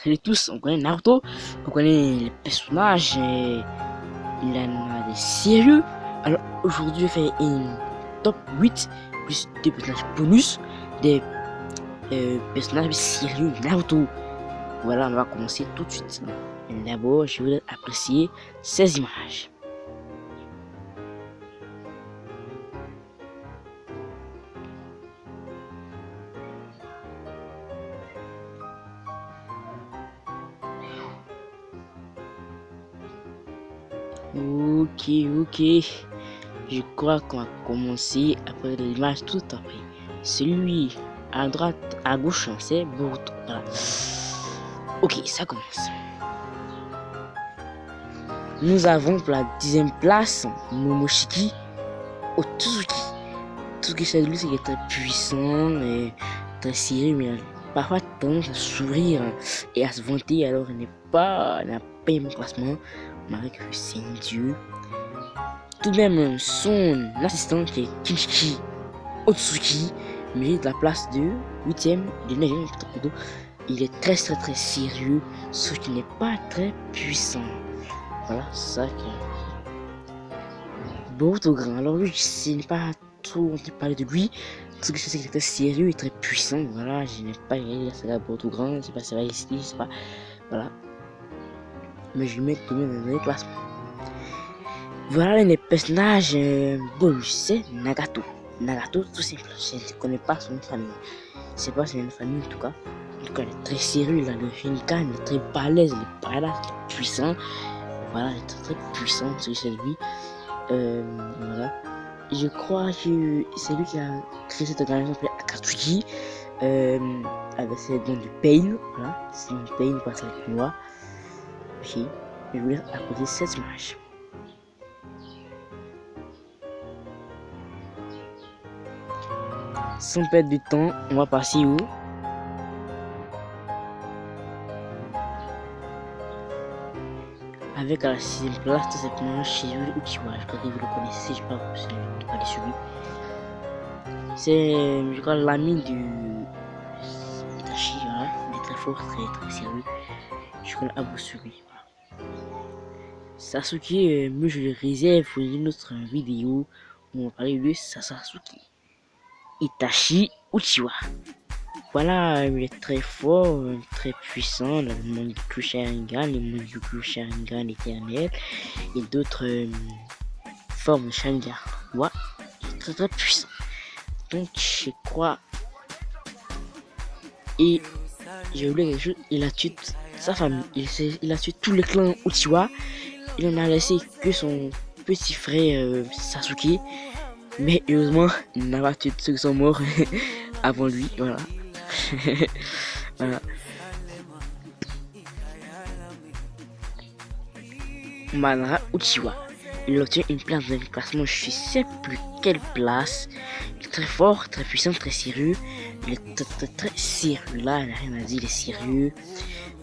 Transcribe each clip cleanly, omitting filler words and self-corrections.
Et tous, on connaît Naruto, on connaît les personnages, et il y en a des sérieux. Alors aujourd'hui, je fais une top 8 plus des personnages bonus, des personnages sérieux Naruto. Voilà, on va commencer tout de suite. D'abord, je voudrais apprécier ces images. Ok. Je crois qu'on va commencer après l'image tout après. Celui à droite, à gauche, c'est Boruto. Voilà. Ok, ça commence. Nous avons pour la 10e place Momoshiki Otsutsuki. Otsutsuki, c'est lui, c'est très puissant et très sérieux, mais il a parfois tendance à sourire et à se vanter, alors il n'a pas un bon classement, malgré que c'est un dieu. Tout de même, son assistant qui est Kinshiki Otsutsuki mérite la place de 8e, de 9e plutôt. Il est très sérieux, sauf qu'il n'est pas très puissant. Voilà, ça que Boruto grand. Alors lui, ce n'est pas trop parler de lui. Tout ce que je sais, c'est qu'il est très sérieux et très puissant. Voilà, je n'ai pas regardé la saga Boruto grand. C'est pas ça va ici, c'est pas. Voilà. Mais je vais mettre tout le monde dans les classements. Voilà les personnages bonus, c'est Nagato. Nagato, tout simple. Je ne connais pas son famille. Je sais pas si c'est une famille en tout cas. En tout cas, il est très sérieux, il a le Rinnegan, il est très balèze, il est balèze, il est puissant. Voilà, il est très puissant, c'est lui. Voilà. Je crois que c'est lui qui a créé cette organisation appelée Akatsuki. Avec ses dons du Pain. Voilà, c'est une Pain passe avec moi. Ok, je vous laisse à côté cette image. Sans perdre du temps, on va passer où? Avec à la 6e place, tout simplement Shizuru Uchiwa. Je crois que vous le connaissez, je ne sais pas sur lui. C'est, je crois, l'ami du Itachi, voilà. Il est très fort, très sérieux. Je connais Abu sur lui. Voilà. Sasuke, moi je le réserve pour une autre vidéo où on va parler de Sasuke. Itachi Uchiwa. Voilà, il est très fort, très puissant, le Mangekyou Sharingan, le Mangekyou Sharingan éternel et d'autres formes de Sharingan. Ouais, il est très puissant. Donc je crois, et j'ai oublié quelque chose, il a tué sa famille, il a tué tous les clans Uchiwa, il en a laissé que son petit frère Sasuke, mais heureusement il n'a pas tué ceux qui sont morts avant lui, voilà. Voilà. Madara Uchiwa, il obtient une place dans le classement, je sais plus quelle place. Il est très fort, très puissant, très sérieux. Il est très sérieux là, il n'a rien à dire, il est sérieux.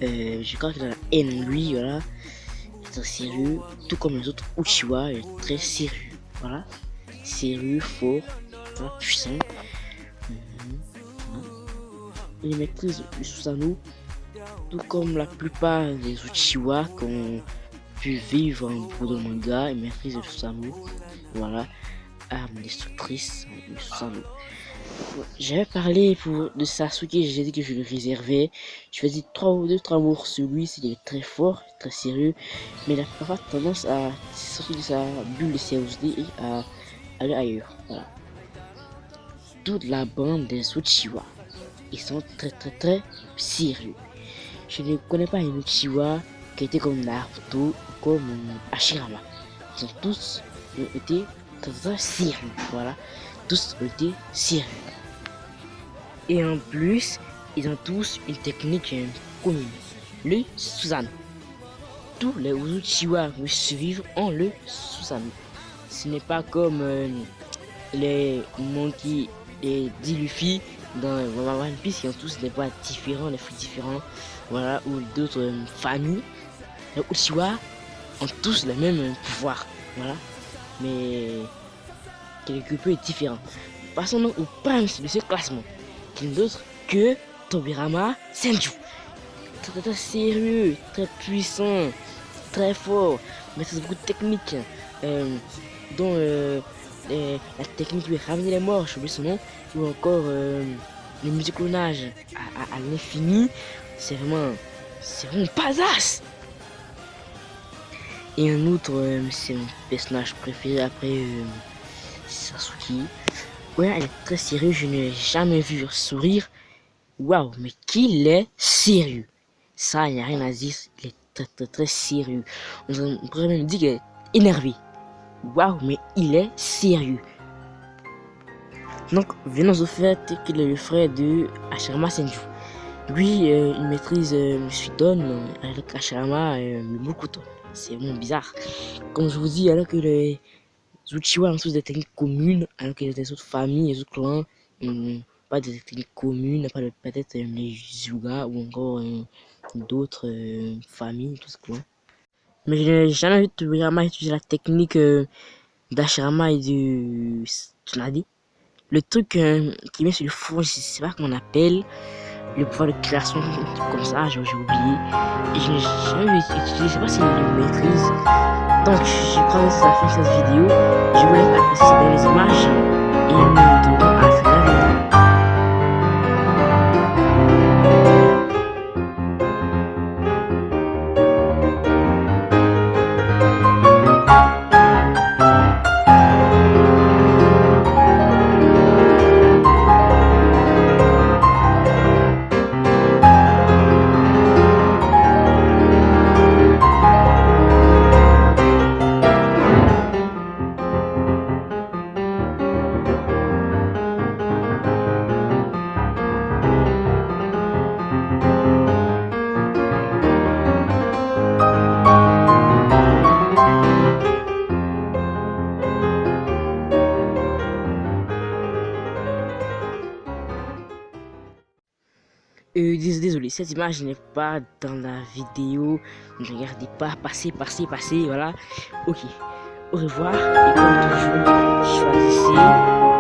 Je crois qu'il a la haine en lui, voilà. Il est très sérieux, tout comme les autres Uchiwa, il est très sérieux. Voilà, sérieux, fort, très puissant. Il maîtrise le Susanoo, tout comme la plupart des Uchiwa qui ont pu vivre en cours de manga. Il maîtrise le Susanoo. Voilà, arme destructrice, le Susanoo. J'avais parlé de Sasuke, j'ai dit que je le réservais. Je faisais 2-3 mots sur lui, il est très fort, très sérieux, mais il a parfois tendance à sortir de sa bulle de sérieuxité et à aller ailleurs. Voilà. Toute la bande des Uchiwa, ils sont très sérieux. Je ne connais pas un Uchiwa qui était comme Naruto ou comme Hashirama. Ils ont tous été très sérieux. Voilà, tous ont été sérieux. Et en plus, ils ont tous une technique commune, le Susanoo. Tous les Uchiwa qui survivent ont le Susanoo. Ce n'est pas comme les Monkey et Luffy dans One Piece, ils ont tous des voix différents, des fruits différents, voilà, ou d'autres familles. Les Uchiwa ont tous le même pouvoir, voilà, mais quelque peu différent. Passons au prince de ce classement, qui n'est d'autre que Tobirama Senju. très sérieux, très puissant, très fort, maîtrise beaucoup de techniques, dont la technique de ramener les morts, j'ai oublié son nom, ou encore le musiclonnage à l'infini. C'est vraiment badass. Et un autre, c'est mon personnage préféré après Sasuke. Ouais, elle est très sérieuse, je n'ai jamais vu sourire. Waouh, mais qu'il est sérieux. Ça, il n'y a rien à dire, il est très sérieux. On pourrait même dire qu'il est énervé. Waouh, mais il est sérieux. Donc, venons au fait qu'il est le frère de Hashirama Senju. Lui, il maîtrise le Suiton avec Hashirama le Mokuto. C'est vraiment bizarre. Comme je vous dis, alors que les Uchiwa ont tous des techniques communes, alors que les autres familles, les autres clans n'ont pas de techniques communes, pas peut-être les Hyuga ou encore d'autres familles, tout ce quoi. Mais je n'ai jamais vu Toriyama utiliser la technique d'Hashirama et de Tsunade. Le truc qui met sur le four, je sais pas comment on appelle, le pouvoir de création, comme ça, j'ai oublié. Et je n'ai jamais utilisé, je sais pas s'il le maîtrise. Donc, je prends la fin de cette vidéo. Je vous laisse apprécier ces belles images et nous nous retrouvons à la fin de la vidéo. Désolé, cette image n'est pas dans la vidéo. Ne regardez pas, passez, voilà. Ok, au revoir. Et comme toujours, choisissez